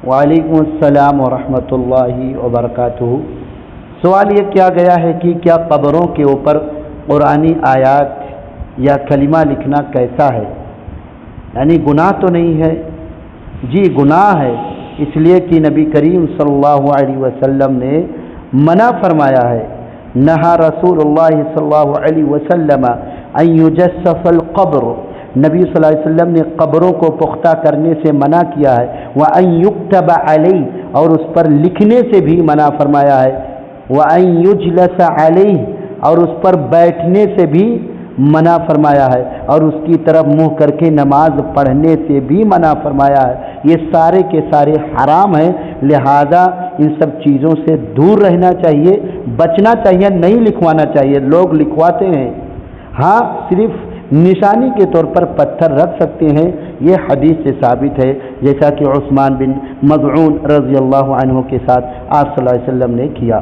وعلیکم السلام ورحمۃ اللہ وبرکاتہ۔ سوال یہ کیا گیا ہے کہ کیا قبروں کے اوپر قرآنی آیات یا کلمہ لکھنا کیسا ہے؟ یعنی گناہ تو نہیں ہے؟ جی گناہ ہے، اس لیے کہ نبی کریم صلی اللہ علیہ وسلم نے منع فرمایا ہے، نہا رسول اللہ صلی اللہ علیہ وسلم ان یجسس القبر، نبی صلی اللہ علیہ وسلم نے قبروں کو پختہ کرنے سے منع کیا ہے، وَأَن يُكْتَبَ عَلَيْهِ، اور اس پر لکھنے سے بھی منع فرمایا ہے، وَأَن يُجْلَسَ عَلَيْهِ، اور اس پر بیٹھنے سے بھی منع فرمایا ہے، اور اس کی طرف منہ کر کے نماز پڑھنے سے بھی منع فرمایا ہے۔ یہ سارے کے سارے حرام ہیں، لہذا ان سب چیزوں سے دور رہنا چاہیے، بچنا چاہیے، نہیں لکھوانا چاہیے۔ لوگ لکھواتے ہیں، ہاں صرف نشانی کے طور پر پتھر رکھ سکتے ہیں، یہ حدیث سے ثابت ہے، جیسا کہ عثمان بن مظعون رضی اللہ عنہ کے ساتھ آپ صلی اللہ علیہ وسلم نے کیا۔